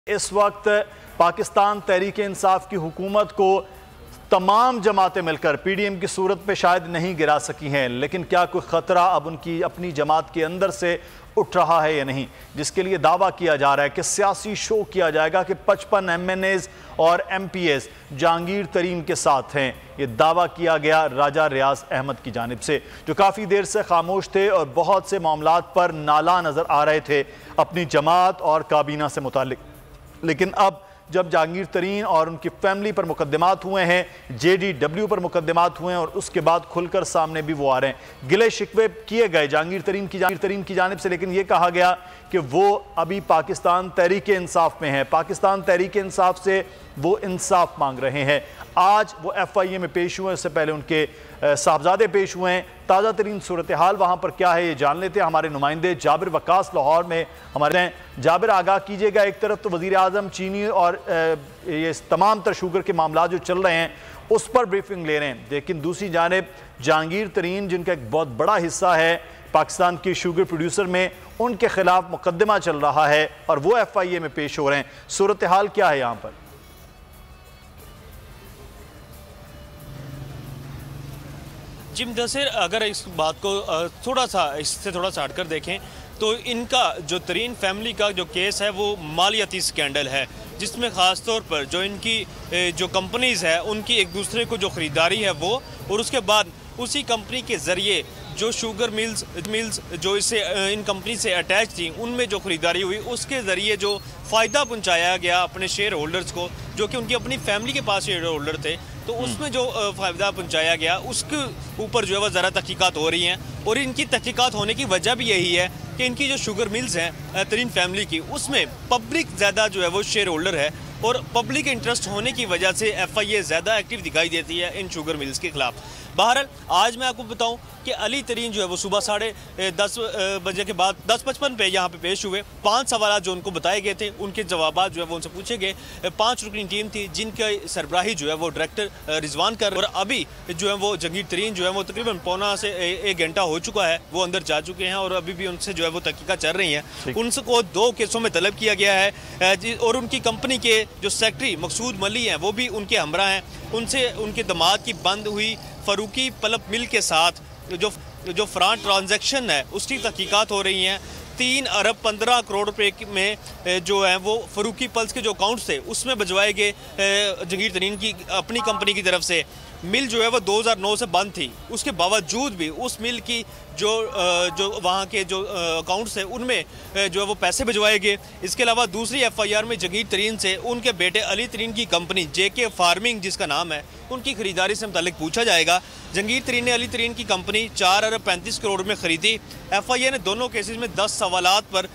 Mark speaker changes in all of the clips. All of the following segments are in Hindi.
Speaker 1: इस वक्त पाकिस्तान तहरीक इंसाफ की हुकूमत को तमाम जमातें मिलकर पीडीएम की सूरत पे शायद नहीं गिरा सकी हैं, लेकिन क्या कोई ख़तरा अब उनकी अपनी जमात के अंदर से उठ रहा है या नहीं, जिसके लिए दावा किया जा रहा है कि सियासी शो किया जाएगा कि 55 MNAs और MPs जहांगीर तरीन के साथ हैं। ये दावा किया गया राजा रियाज अहमद की जानिब से, जो काफ़ी देर से खामोश थे और बहुत से मामलात पर नाला नज़र आ रहे थे अपनी जमात और काबीना से मुतालिक। लेकिन अब जब जहांगीर तरीन और उनकी फैमिली पर मुकदमात हुए हैं, JDW पर मुकदमात हुए हैं और उसके बाद खुलकर सामने भी वो आ रहे हैं, गिले शिकवे किए गए जहांगीर तरीन की जानिब से, लेकिन ये कहा गया कि वो अभी पाकिस्तान तहरीक इंसाफ में है, पाकिस्तान तहरीक इंसाफ से वो इंसाफ मांग रहे हैं। आज वो FIA में पेश हुए, इससे पहले उनके साहबजादे पेश हुए हैं। ताज़ा तरीन सूरत हाल वहाँ पर क्या है ये जान लेते हैं। हमारे नुमाइंदे जाबिर वक्कास लाहौर में हमारे हैं। जाबिर, आगाह कीजिएगा, एक तरफ तो वज़ीर आज़म चीनी और ये तमाम तर शुगर के मामला जो चल रहे हैं उस पर ब्रीफिंग ले रहे हैं, लेकिन दूसरी जानिब जहांगीर तरीन जिनका एक बहुत बड़ा हिस्सा है पाकिस्तान की शुगर प्रोड्यूसर में, उनके खिलाफ मुकदमा चल रहा है और वो FIA में पेश हो रहे हैं। सूरत हाल क्या है यहाँ पर?
Speaker 2: जी मुदस्सिर, अगर इस बात को थोड़ा सा हटकर देखें तो इनका जो तरीन फैमिली का जो केस है वो मालियाती स्कैंडल है, जिसमें ख़ास तौर पर जो इनकी जो कंपनीज़ है उनकी एक दूसरे को जो ख़रीदारी है वो, और उसके बाद उसी कंपनी के ज़रिए जो शुगर मिल्स जो इससे इन कंपनी से अटैच थी उनमें जो ख़रीदारी हुई, उसके ज़रिए जो फ़ायदा पहुंचाया गया अपने शेयर होल्डर्स को, जो कि उनकी अपनी फैमिली के पास शेयर होल्डर थे, तो उसमें जो फ़ायदा पहुंचाया गया उसके ऊपर जो है वह ज़रा तहकीकात हो रही हैं। और इनकी तहकीकात होने की वजह भी यही है कि इनकी जो शुगर मिल्स हैं तरीन फैमिली की, उसमें पब्लिक ज़्यादा जो है वो शेयर होल्डर है और पब्लिक इंटरेस्ट होने की वजह से FIA ज़्यादा एक्टिव दिखाई देती है इन शुगर मिल्स के ख़िलाफ़। बहरहाल आज मैं आपको बताऊं कि अली तरीन जो है वो सुबह 10:30 बजे के बाद 10:55 पे यहाँ पे पेश हुए। 5 सवाल जो उनको बताए गए थे उनके जवाब जो है वो उनसे पूछे गए। 5 रुकनी टीम थी जिनके सरबराही जो है वो डायरेक्टर रिजवान कर, और अभी जो है वो जहांगीर तरीन जो है वो तकरीबन पौना से 1 घंटा हो चुका है, वो अंदर जा चुके हैं और अभी भी उनसे जो है वो तहकीकात चल रही हैं। उनको 2 केसों में तलब किया गया है और उनकी कंपनी के जो सेक्रेटरी मकसूद मली हैं वो भी उनके हमरा हैं। उनसे उनके दामाद की बंद हुई फरूकी पल्प मिल के साथ जो फ्रॉड ट्रांजैक्शन है उसकी तहकीकात हो रही हैं। 3 अरब 15 करोड़ रुपए में जो है वो फरूकी पल्स के जो अकाउंट्स थे उसमें भिजवाए गए जहांगीर तरीन की अपनी कंपनी की तरफ से। मिल जो है वो 2009 से बंद थी, उसके बावजूद भी उस मिल की जो वहाँ के जो अकाउंट्स थे उनमें जो है वो पैसे भिजवाए गए। इसके अलावा दूसरी FIR में जहांगीर तरीन से उनके बेटे अली तरीन की कंपनी JK फार्मिंग जिसका नाम है, उनकी ख़रीदारी से मुतालिक पूछा जाएगा। जहांगीर तरीन ने अली तरीन की कंपनी 4 अरब 35 करोड़ में ख़रीदी। FIA ने दोनों केसेस में 10 सवालात पर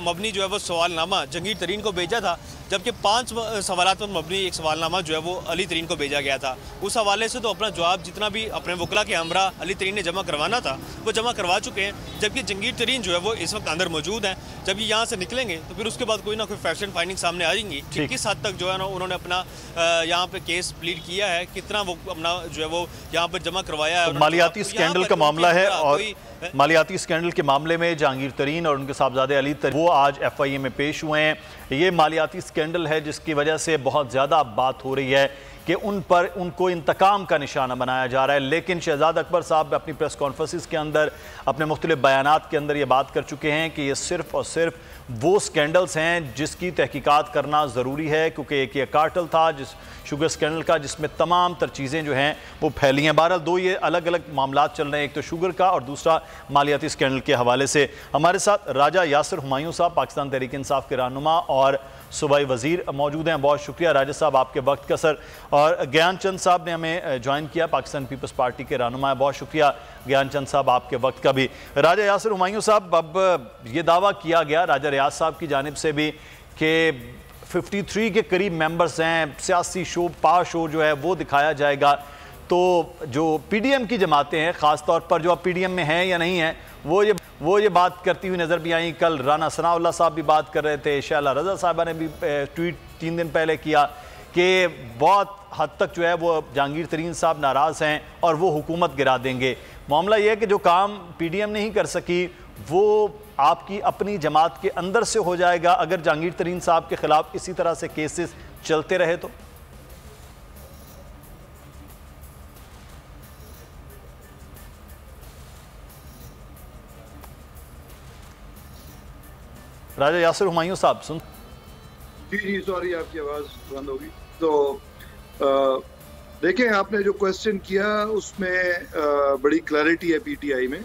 Speaker 2: मबनी जो है वो सवालनामा जहांगीर तरीन को भेजा था, जबकि 5 सवालात पर मबनी एक सवालनामा जो है वो अली तरीन को भेजा गया था। उस हवाले से तो अपना जवाब जितना भी अपने वकला के हमरा अली तरीन ने जमा करवाना था वो जमा करवा चुके हैं, जबकि जहांगीर तरीन जो है वो इस वक्त अंदर मौजूद हैं। जब ये यहाँ से निकलेंगे तो फिर उसके बाद कोई ना कोई फैक्शन फाइंडिंग सामने आएंगी कि किस हद तक जो है ना उन्होंने अपना यहाँ पे केस प्लीड किया है, कितना वो अपना जो है वो यहाँ पर जमा करवाया है।
Speaker 1: मालियाती स्कैंडल का मामला है और मालियाती स्कैंडल के मामले में जहांगीर तरीन और उनके साहबजादे अली तरीन वो आज FIA में पेश हुए हैं। ये मालियाती स्कैंडल है जिसकी वजह से बहुत ज़्यादा बात हो रही है कि उनको इंतकाम का निशाना बनाया जा रहा है। लेकिन शहजाद अकबर साहब अपनी प्रेस कॉन्फ्रेंस के अंदर अपने मुख्तलिफ बयानात के अंदर ये बात कर चुके हैं कि ये सिर्फ़ और सिर्फ वो स्कैंडल्स हैं जिसकी तहकीकात करना ज़रूरी है, क्योंकि एक ये कार्टल था जिस शुगर स्कैंडल का जिसमें तमाम तर चीज़ें जो हैं वो फैली हैं। बहरहाल 2 ये अलग अलग मामलात चल रहे हैं, एक तो शुगर का और दूसरा मालियाती स्कैंडल के हवाले से। हमारे साथ राजा यासिर हुमायूं साहब पाकिस्तान तहरीक इंसाफ के रहनुमा और सूबाई वज़ीर मौजूद हैं। बहुत शुक्रिया राजा साहब आपके वक्त का सर। और ज्ञानचंद साहब ने हमें ज्वाइन किया, पाकिस्तान पीपल्स पार्टी के रहनुमा, बहुत शुक्रिया ज्ञानचंद साहब आपके वक्त का भी। राजा यासिर हुमायूं साहब, अब ये दावा किया गया राजा रियाज साहब की जानिब से भी कि 53 के करीब मेंबर्स हैं, सियासी शो शो जो है वो दिखाया जाएगा। तो जो PDM की जमातें हैं, ख़ास तौर पर जो अब PDM में हैं या नहीं हैं, वो ये बात करती हुई नज़र भी आई। कल राना सनाउल्लाह साहब भी बात कर रहे थे, शैला रज़ा साहबा ने भी ट्वीट 3 दिन पहले किया कि बहुत हद तक जो है वो जहांगीर तरीन साहब नाराज़ हैं और वो हुकूमत गिरा देंगे। मामला ये है कि जो काम PDM नहीं कर सकी वो आपकी अपनी जमात के अंदर से हो जाएगा अगर जहांगीर तरीन साहब के खिलाफ इसी तरह से केसेस चलते रहे तो? राजा यासिर हुमायूं साहब सुन।
Speaker 3: जी सॉरी, आपकी आवाज बंद होगी। तो देखें, आपने जो क्वेश्चन किया उसमें बड़ी क्लैरिटी है पीटीआई में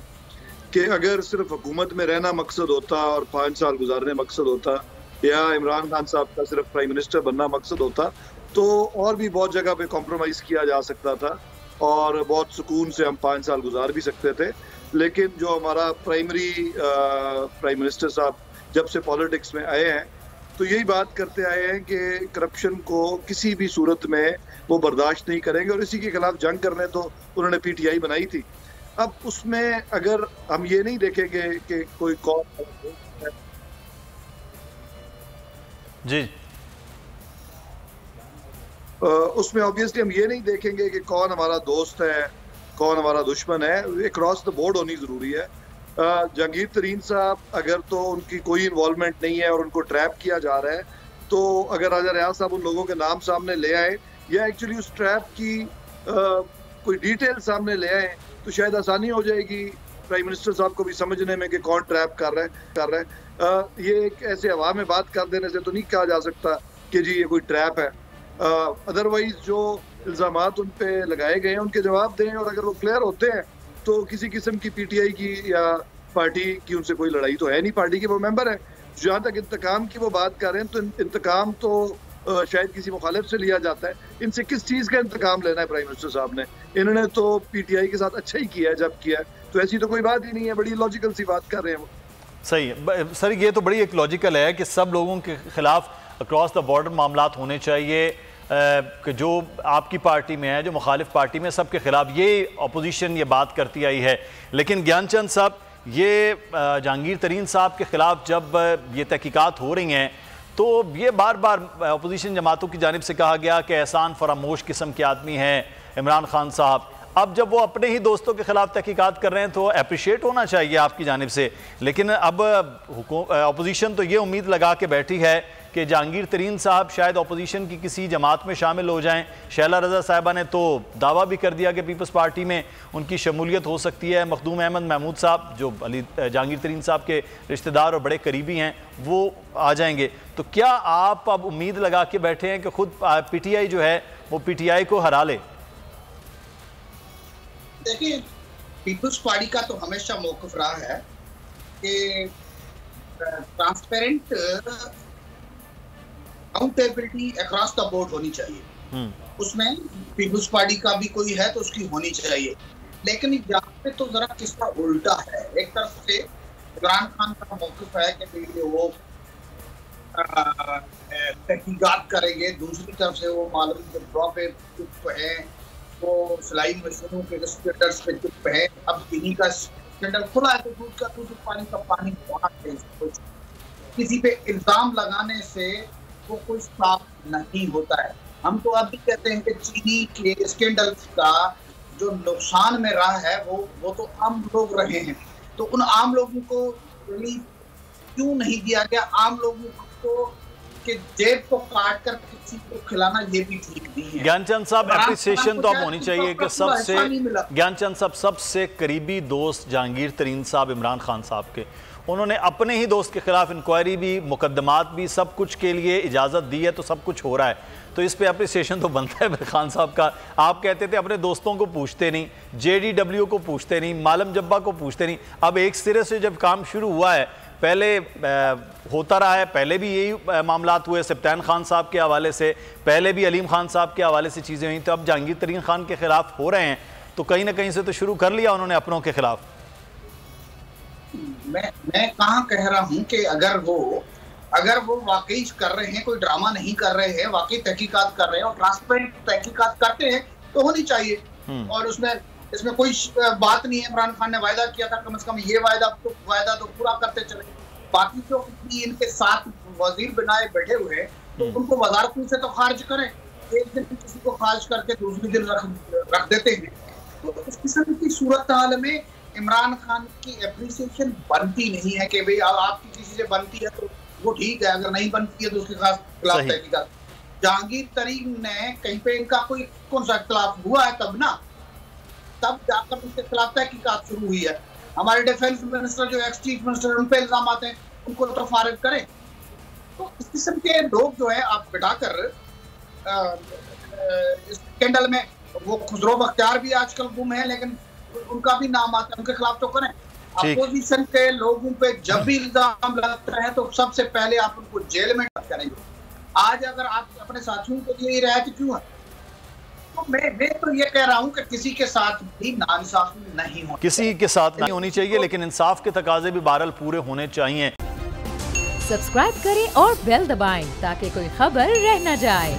Speaker 3: कि अगर सिर्फ हुकूमत में रहना मकसद होता और 5 साल गुजारने मकसद होता, या इमरान खान साहब का सिर्फ प्राइम मिनिस्टर बनना मकसद होता, तो और भी बहुत जगह पे कॉम्प्रोमाइज़ किया जा सकता था और बहुत सुकून से हम 5 साल गुजार भी सकते थे। लेकिन जो हमारा प्राइम मिनिस्टर साहब जब से पॉलिटिक्स में आए हैं तो यही बात करते आए हैं कि करप्शन को किसी भी सूरत में वो बर्दाश्त नहीं करेंगे और इसी के खिलाफ जंग करने तो उन्होंने पीटीआई बनाई थी। अब उसमें अगर हम ये नहीं देखेंगे कि कोई कौन
Speaker 1: जी,
Speaker 3: उसमें ऑब्वियसली हम ये नहीं देखेंगे कि कौन हमारा दोस्त है कौन हमारा दुश्मन है, अक्रॉस द बोर्ड होनी जरूरी है। जहांगीर तरीन साहब अगर तो उनकी कोई इन्वॉल्वमेंट नहीं है और उनको ट्रैप किया जा रहा है, तो अगर राजा रियाज साहब उन लोगों के नाम सामने ले आए या एक्चुअली उस ट्रैप की कोई डिटेल सामने ले आए तो शायद आसानी हो जाएगी प्राइम मिनिस्टर साहब को भी समझने में कि कौन ट्रैप कर रहा है। ये एक ऐसे हवा में बात कर देने से तो नहीं कहा जा सकता कि जी ये कोई ट्रैप है। अदरवाइज जो इल्जामात उन पे लगाए गए हैं उनके जवाब दें, और अगर वो क्लियर होते हैं तो किसी किस्म की पीटीआई की या पार्टी की उनसे कोई लड़ाई तो है नहीं, पार्टी के वो मेंबर है। जहाँ तक इंतकाम की वो बात कर रहे हैं तो इंतकाम तो शायद किसी मुखालिफ से लिया जाता है। इनसे किस चीज़ का इंतकाम लेना है प्राइम मिनिस्टर साहब ने? इन्होंने तो पीटीआई के साथ अच्छा ही किया है जब किया है, तो ऐसी तो कोई बात ही नहीं है। बड़ी लॉजिकल सी बात कर रहे हैं वो।
Speaker 1: सही है सर, ये तो बड़ी एक लॉजिकल है कि सब लोगों के खिलाफ अक्रॉस द बॉर्डर मामलात होने चाहिए कि जो आपकी पार्टी में है जो मुखालिफ पार्टी में सबके खिलाफ, ये अपोजिशन ये बात करती आई है। लेकिन ज्ञानचंद साहब, ये जहांगीर तरीन साहब के खिलाफ जब ये तहकीकात हो रही हैं तो ये बार बार अपोजिशन जमातों की जानिब से कहा गया कि एहसान फरामोश किस्म के आदमी हैं इमरान खान साहब। अब जब वो अपने ही दोस्तों के खिलाफ तहकीकात कर रहे हैं तो अप्रिशिएट होना चाहिए आपकी जानिब से। लेकिन अब अपोजिशन तो ये उम्मीद लगा के बैठी है कि जहांगीर तरीन साहब शायद अपोजिशन की किसी जमात में शामिल हो जाएं। शैला रज़ा साहिबा ने तो दावा भी कर दिया कि पीपल्स पार्टी में उनकी शमूलियत हो सकती है। मखदूम अहमद महमूद साहब जो जहांगीर तरीन साहब के रिश्तेदार और बड़े करीबी हैं वो आ जाएंगे। तो क्या आप अब उम्मीद लगा के बैठे हैं कि खुद पीटीआई जो है वो पीटीआई को हरा ले?
Speaker 4: देखिए, पीपल्स पार्टी का तो हमेशा मौक़िफ़ रहा है कि transparent accountability across the board होनी चाहिए। उसमें पीपल्स पार्टी का भी कोई है तो उसकी होनी चाहिए। लेकिन यहाँ पे तो जरा किसका उल्टा है। एक तरफ से इमरान खान का मौक़िफ़ है कि वो तहकीकात करेंगे, दूसरी तरफ से वो मालूम के ड्रॉ पे चुप है, वो सिलाई मशीनों के रेस्पिरेटर्स पे चुप है। अब इन्हीं का स्कैंडल खुला है तो दूध का दूध, पानी का पानी। किसी पे इल्जाम लगाने से वो कोई साफ नहीं होता है। हम तो अभी कहते हैं कि चीनी के स्कैंडल का जो नुकसान में रहा है वो तो आम लोग रहे हैं। तो उन आम लोगों को रिलीफ क्यों नहीं दिया गया? आम लोगों को के जेब को काट कर किसी को खिलाना ये भी ठीक नहीं है।
Speaker 1: ज्ञानचंद साहब, एप्रिसिएशन तो अब होनी चाहिए कि सबसे ज्ञानचंद साहब सबसे करीबी दोस्त जहांगीर तरीन साहब इमरान खान साहब के, उन्होंने अपने ही दोस्त के खिलाफ इंक्वायरी भी, मुकदमात भी, सब कुछ के लिए इजाज़त दी है, तो सब कुछ हो रहा है। तो इस पे अप्रिसिएशन तो बनता है खान साहब का। आप कहते थे अपने दोस्तों को पूछते नहीं, JDW को पूछते नहीं, मालम जब्बा को पूछते नहीं। अब एक सिरे से जब काम शुरू हुआ है, पहले होता रहा है, पहले भी यही मामलात हुए सब्तान खान साहब के हवाले से, पहले भी अलीम खान साहब के हवाले से चीज़ें हुई, तो अब जहांगीर तरीन खान के खिलाफ हो रहे हैं, तो कहीं ना कहीं से तो शुरू कर लिया उन्होंने अपनों के खिलाफ।
Speaker 4: मैं कहाँ कह रहा हूँ कि अगर वो वाकई कर रहे हैं, कोई ड्रामा नहीं कर रहे हैं, वाकई तहकीकात कर रहे हैं और ट्रांसपेरेंट तहकीकात करते हैं तो होनी चाहिए। और इसमें कोई बात नहीं है। इमरान खान ने वायदा किया था, कम से कम ये वायदा तो पूरा करते चले। बाकी जो इनके साथ वजीर बनाए बैठे हुए हैं तो उनको वजारत से तो खारिज करें। एक दिन किसी को खारिज करके दूसरे दिन रख देते हैं। तो इस किस्म की सूरत हाल में इमरान खान की एप्रिसिएशन बनती नहीं है कि भाई आपकी किसी से बनती है तो वो ठीक है, अगर नहीं बनती है तो उसके खिलाफ तहकीकात। जहांगीर तरीन ने कहीं पे इनका कोई कौन सा इख्तिलाफ हुआ है तब ना, तब जाकर उसके खिलाफ तहकीकात शुरू हुई है। हमारे डिफेंस मिनिस्टर जो एक्स चीफ मिनिस्टर उन पे इल्जाम आते हैं, उनको तो फारिग करें। तो इस किस्म के लोग जो है आप बिठाकर स्कैंडल में, वो खुसरो बख्तियार भी आजकल गुम है लेकिन उनका भी नाम आता है, उनके खिलाफ तो करें। अपोजिशन के लोगों पे जब भी इल्जाम लगता है तो सबसे पहले आप उनको जेल में करेंगे। आज अगर आप अपने साथियों को लिए रियायत क्यों है? तो मैं तो ये कह रहा हूं कि किसी के साथ भी नाइंसाफी नहीं हो,
Speaker 1: किसी के साथ नहीं होनी चाहिए, लेकिन इंसाफ के तकाजे भी बहरहाल पूरे होने चाहिए।
Speaker 5: सब्सक्राइब करें और बेल दबाएं ताकि कोई खबर रह न जाए।